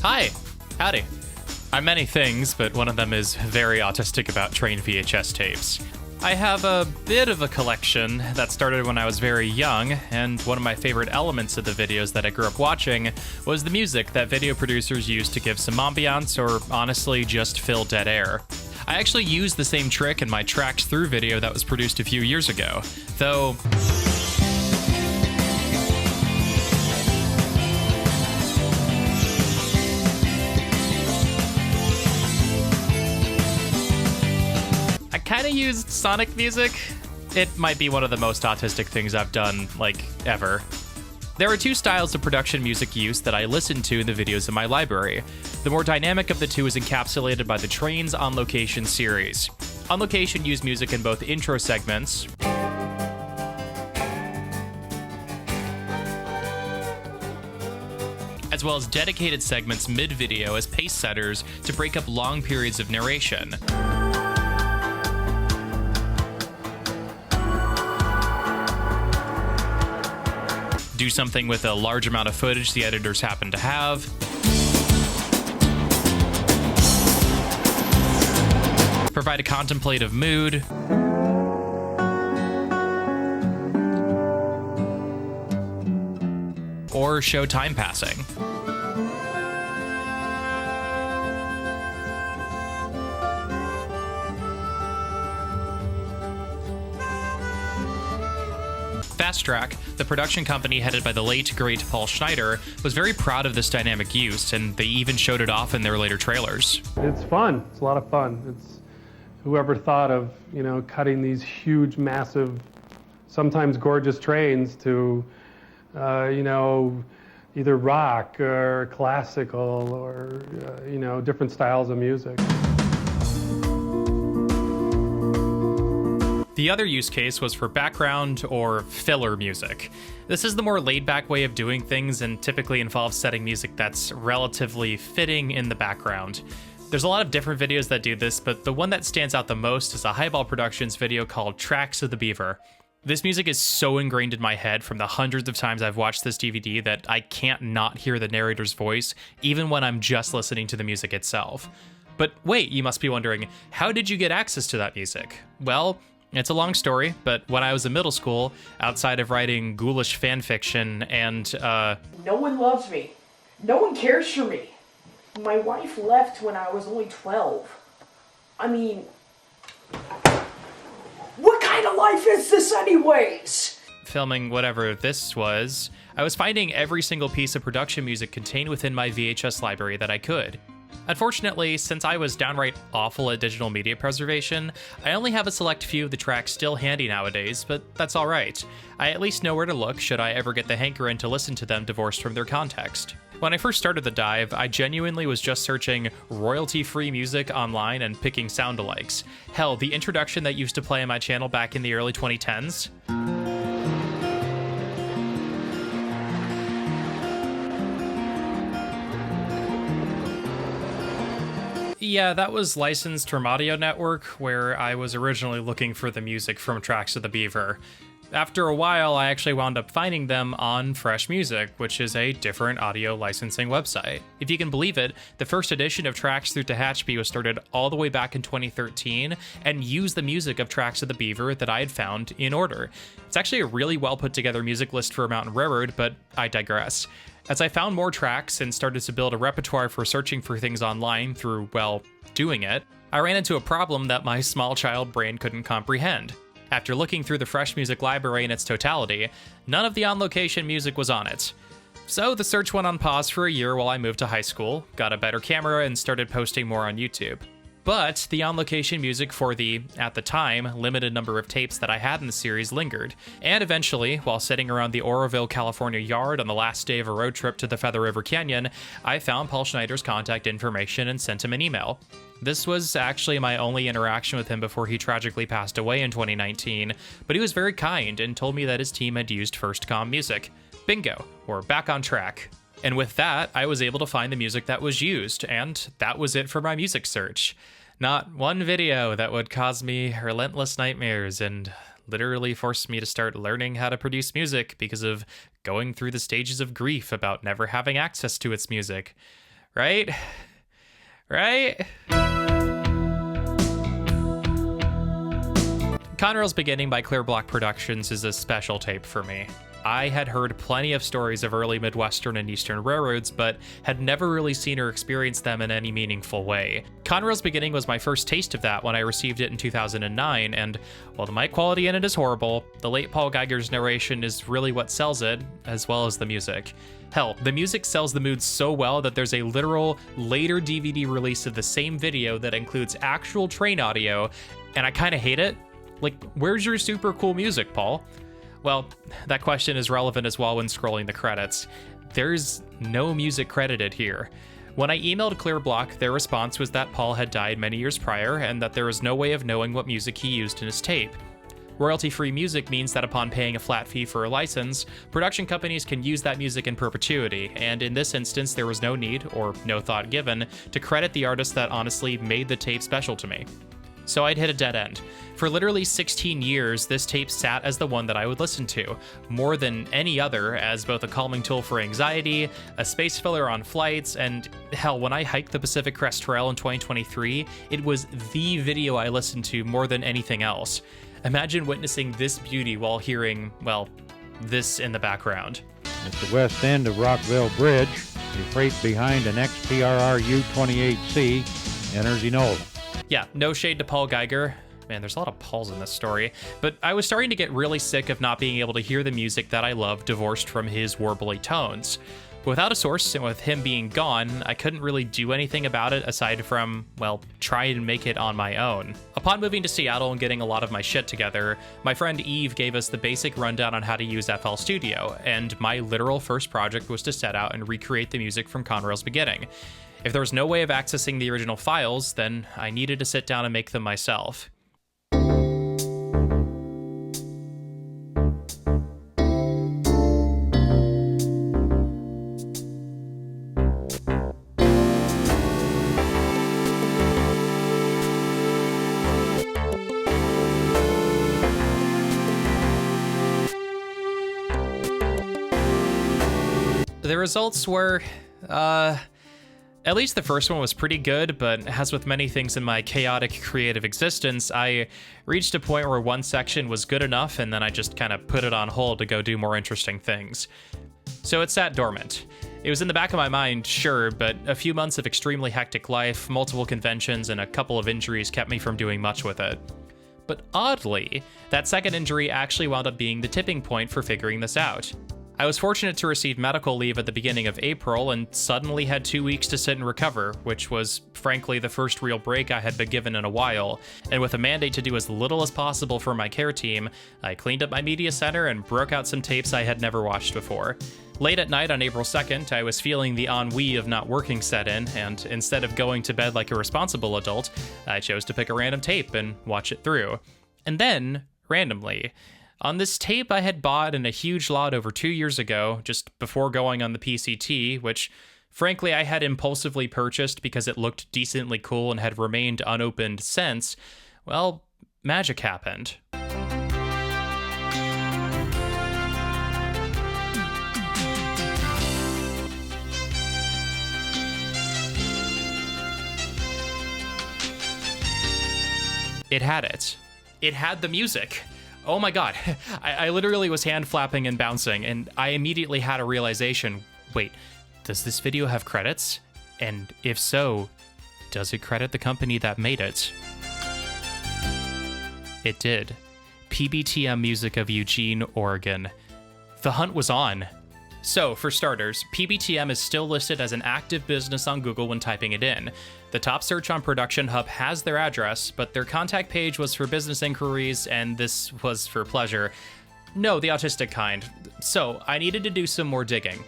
Hi. Howdy. I'm many things, but one of them is very autistic about trained VHS tapes. I have a bit of a collection that started when I was very young, and one of my favorite elements of the videos that I grew up watching was the music that video producers used to give some ambiance or honestly just fill dead air. I actually used the same trick in my Tracks Through video that was produced a few years ago, though kind of used Sonic music. It might be one of the most autistic things I've done, ever. There are two styles of production music use that I listen to in the videos in my library. The more dynamic of the two is encapsulated by the Trains On Location series. On Location used music in both intro segments, as well as dedicated segments mid-video as pace setters to break up long periods of narration. Do something with a large amount of footage the editors happen to have. Provide a contemplative mood. Or show time passing. Fast Track, the production company headed by the late, great Paul Schneider, was very proud of this dynamic use, and they even showed it off in their later trailers. It's fun. It's a lot of fun. It's whoever thought of, cutting these huge, massive, sometimes gorgeous trains to, either rock or classical or, different styles of music. The other use case was for background or filler music. This is the more laid-back way of doing things and typically involves setting music that's relatively fitting in the background. There's a lot of different videos that do this, but the one that stands out the most is a Highball Productions video called Tracks of the Beaver. This music is so ingrained in my head from the hundreds of times I've watched this DVD that I can't not hear the narrator's voice, even when I'm just listening to the music itself. But wait, you must be wondering, how did you get access to that music? Well, it's a long story, but when I was in middle school, outside of writing ghoulish fanfiction and, No one loves me. No one cares for me. My wife left when I was only 12. I mean, what kind of life is this anyways? Filming whatever this was, I was finding every single piece of production music contained within my VHS library that I could. Unfortunately, since I was downright awful at digital media preservation, I only have a select few of the tracks still handy nowadays, but that's alright. I at least know where to look should I ever get the hankering to listen to them divorced from their context. When I first started the dive, I genuinely was just searching royalty-free music online and picking sound-alikes. Hell, the introduction that used to play on my channel back in the early 2010s? Yeah, that was licensed from Audio Network, where I was originally looking for the music from Tracks of the Beaver. After a while, I actually wound up finding them on Fresh Music, which is a different audio licensing website. If you can believe it, the first edition of Tracks Through Tehachapi was started all the way back in 2013 and used the music of Tracks of the Beaver that I had found in order. It's actually a really well put together music list for Mountain Railroad, but I digress. As I found more tracks and started to build a repertoire for searching for things online through, doing it, I ran into a problem that my small child brain couldn't comprehend. After looking through the Fresh Music library in its totality, none of the on-location music was on it. So the search went on pause for a year while I moved to high school, got a better camera, and started posting more on YouTube. But the on-location music for the, at the time, limited number of tapes that I had in the series lingered, and eventually, while sitting around the Oroville, California yard on the last day of a road trip to the Feather River Canyon, I found Paul Schneider's contact information and sent him an email. This was actually my only interaction with him before he tragically passed away in 2019, but he was very kind and told me that his team had used FirstCom music. Bingo, we're back on track. And with that, I was able to find the music that was used, and that was it for my music search. Not one video that would cause me relentless nightmares and literally forced me to start learning how to produce music because of going through the stages of grief about never having access to its music. Right? Right? Conrail's Beginning by Clear Block Productions is a special tape for me. I had heard plenty of stories of early Midwestern and Eastern railroads, but had never really seen or experienced them in any meaningful way. Conrail's Beginning was my first taste of that when I received it in 2009, and while the mic quality in it is horrible, the late Paul Geiger's narration is really what sells it, as well as the music. Hell, the music sells the mood so well that there's a literal later DVD release of the same video that includes actual train audio, and I kinda hate it. Like, where's your super cool music, Paul? Well, that question is relevant as well when scrolling the credits. There's no music credited here. When I emailed Clear Block, their response was that Paul had died many years prior and that there was no way of knowing what music he used in his tape. Royalty-free music means that upon paying a flat fee for a license, production companies can use that music in perpetuity, and in this instance there was no need, or no thought given, to credit the artist that honestly made the tape special to me. So I'd hit a dead end. For literally 16 years, this tape sat as the one that I would listen to, more than any other, as both a calming tool for anxiety, a space filler on flights, and hell, when I hiked the Pacific Crest Trail in 2023, it was the video I listened to more than anything else. Imagine witnessing this beauty while hearing, well, this in the background. At the west end of Rockville Bridge, a freight behind an XPRR U-28C enters Enola. Yeah, no shade to Paul Geiger. Man, there's a lot of Pauls in this story. But I was starting to get really sick of not being able to hear the music that I love divorced from his warbly tones. Without a source and with him being gone, I couldn't really do anything about it aside from, well, try and make it on my own. Upon moving to Seattle and getting a lot of my shit together, my friend Eve gave us the basic rundown on how to use FL Studio, and my literal first project was to set out and recreate the music from Conrail's Beginning. If there was no way of accessing the original files, then I needed to sit down and make them myself. The results were, at least the first one was pretty good, but as with many things in my chaotic creative existence, I reached a point where one section was good enough and then I just kind of put it on hold to go do more interesting things. So it sat dormant. It was in the back of my mind, sure, but a few months of extremely hectic life, multiple conventions, and a couple of injuries kept me from doing much with it. But oddly, that second injury actually wound up being the tipping point for figuring this out. I was fortunate to receive medical leave at the beginning of April and suddenly had 2 weeks to sit and recover, which was, frankly, the first real break I had been given in a while, and with a mandate to do as little as possible for my care team, I cleaned up my media center and broke out some tapes I had never watched before. Late at night on April 2nd, I was feeling the ennui of not working set in, and instead of going to bed like a responsible adult, I chose to pick a random tape and watch it through. And then, randomly, on this tape I had bought in a huge lot over 2 years ago, just before going on the PCT, which frankly I had impulsively purchased because it looked decently cool and had remained unopened since, well, magic happened. It had it. It had the music. Oh my god, I literally was hand flapping and bouncing, and I immediately had a realization. Wait, does this video have credits? And if so, does it credit the company that made it? It did. PBTM Music of Eugene, Oregon. The hunt was on. So, for starters, PBTM is still listed as an active business on Google when typing it in. The top search on Production Hub has their address, but their contact page was for business inquiries, and this was for pleasure. No, the autistic kind. So, I needed to do some more digging.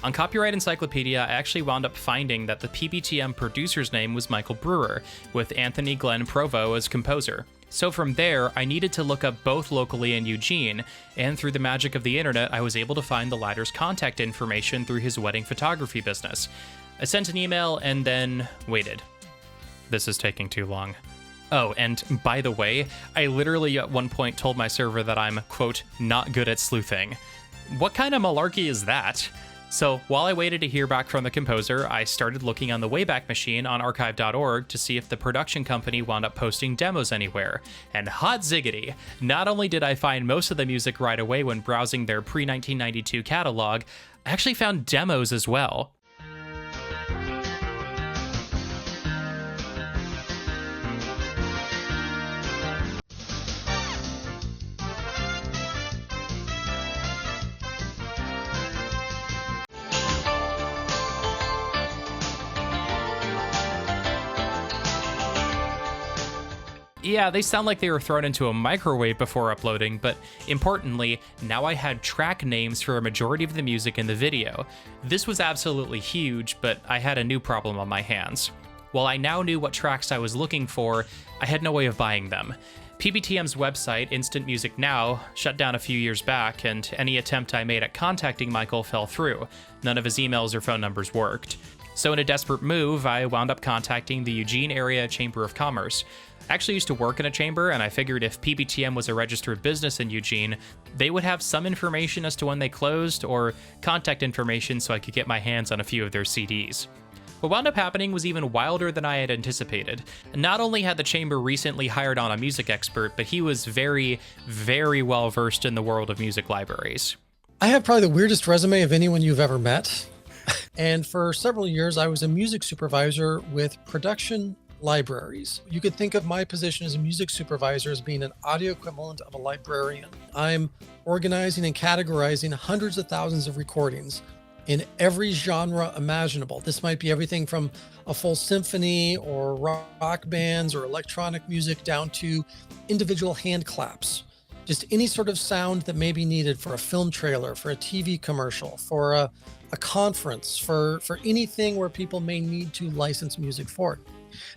On Copyright Encyclopedia, I actually wound up finding that the PBTM producer's name was Michael Brewer, with Anthony Glenn Provo as composer. So from there, I needed to look up both locally in Eugene, and through the magic of the internet, I was able to find the latter's contact information through his wedding photography business. I sent an email and then waited. This is taking too long. Oh, and by the way, I literally at one point told my server that I'm, quote, not good at sleuthing. What kind of malarkey is that? So while I waited to hear back from the composer, I started looking on the Wayback Machine on archive.org to see if the production company wound up posting demos anywhere. And hot ziggity, not only did I find most of the music right away when browsing their pre-1992 catalog, I actually found demos as well. Yeah, they sound like they were thrown into a microwave before uploading, but importantly, now I had track names for a majority of the music in the video. This was absolutely huge, but I had a new problem on my hands. While I now knew what tracks I was looking for, I had no way of buying them. PBTM's website, Instant Music Now, shut down a few years back, and any attempt I made at contacting Michael fell through. None of his emails or phone numbers worked. So in a desperate move, I wound up contacting the Eugene Area Chamber of Commerce. I actually used to work in a chamber, and I figured if PBTM was a registered business in Eugene, they would have some information as to when they closed, or contact information so I could get my hands on a few of their CDs. What wound up happening was even wilder than I had anticipated. Not only had the chamber recently hired on a music expert, but he was very, very well versed in the world of music libraries. I have probably the weirdest resume of anyone you've ever met. And for several years, I was a music supervisor with production libraries. You could think of my position as a music supervisor as being an audio equivalent of a librarian. I'm organizing and categorizing hundreds of thousands of recordings in every genre imaginable. This might be everything from a full symphony or rock bands or electronic music down to individual hand claps. Just any sort of sound that may be needed for a film trailer, for a TV commercial, for a conference, for anything where people may need to license music for it.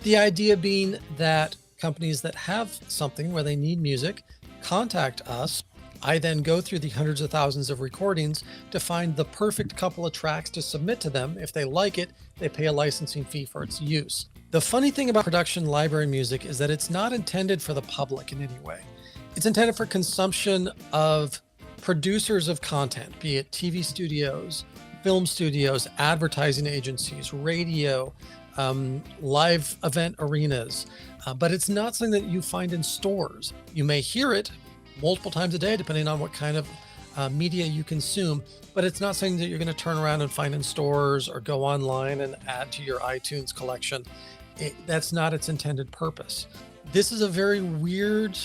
The idea being that companies that have something where they need music contact us. I then go through the hundreds of thousands of recordings to find the perfect couple of tracks to submit to them. If they like it, they pay a licensing fee for its use. The funny thing about production library music is that it's not intended for the public in any way. It's intended for consumption of producers of content, be it TV studios, film studios, advertising agencies, radio, live event arenas, but it's not something that you find in stores. You may hear it multiple times a day, depending on what kind of media you consume, but it's not something that you're going to turn around and find in stores or go online and add to your iTunes collection. That's not its intended purpose. This is a very weird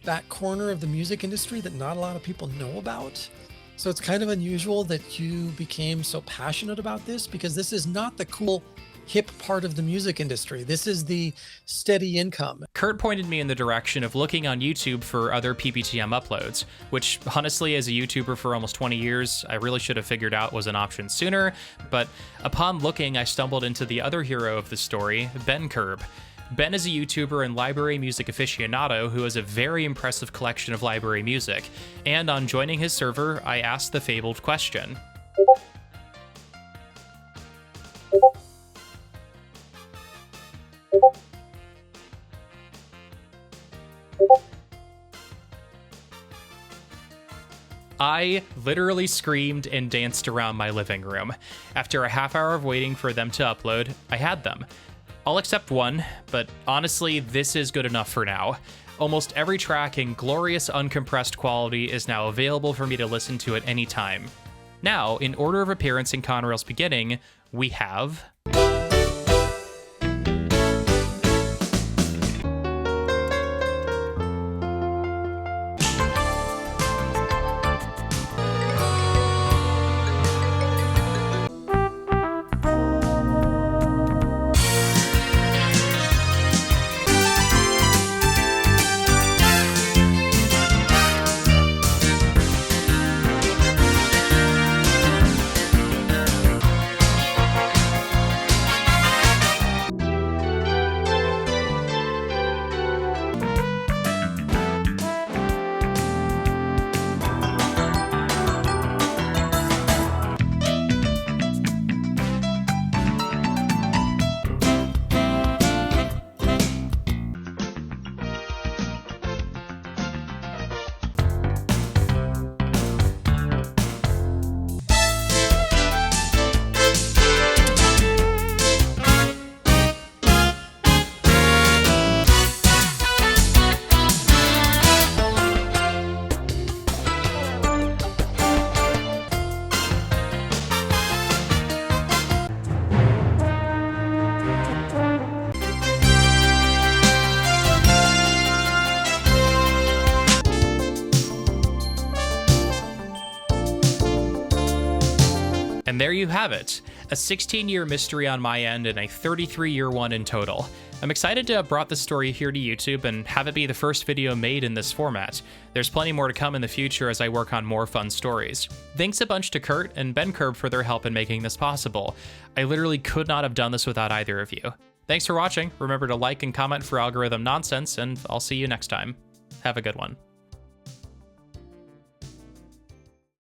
back corner of the music industry that not a lot of people know about. So it's kind of unusual that you became so passionate about this, because this is not the cool hip part of the music industry. This is the steady income. Kurt pointed me in the direction of looking on YouTube for other PBTM uploads, which honestly, as a YouTuber for almost 20 years, I really should have figured out was an option sooner, but upon looking, I stumbled into the other hero of the story, Ben Curb. Ben is a YouTuber and library music aficionado who has a very impressive collection of library music, and on joining his server, I asked the fabled question. I literally screamed and danced around my living room. After a half hour of waiting for them to upload, I had them. All except one, but honestly, this is good enough for now. Almost every track in glorious uncompressed quality is now available for me to listen to at any time. Now, in order of appearance in Conrail's beginning, we have... And there you have it, a 16-year mystery on my end and a 33-year one in total. I'm excited to have brought this story here to YouTube and have it be the first video made in this format. There's plenty more to come in the future as I work on more fun stories. Thanks a bunch to Kurt and Ben Curb for their help in making this possible. I literally could not have done this without either of you. Thanks for watching. Remember to like and comment for algorithm nonsense, and I'll see you next time. Have a good one.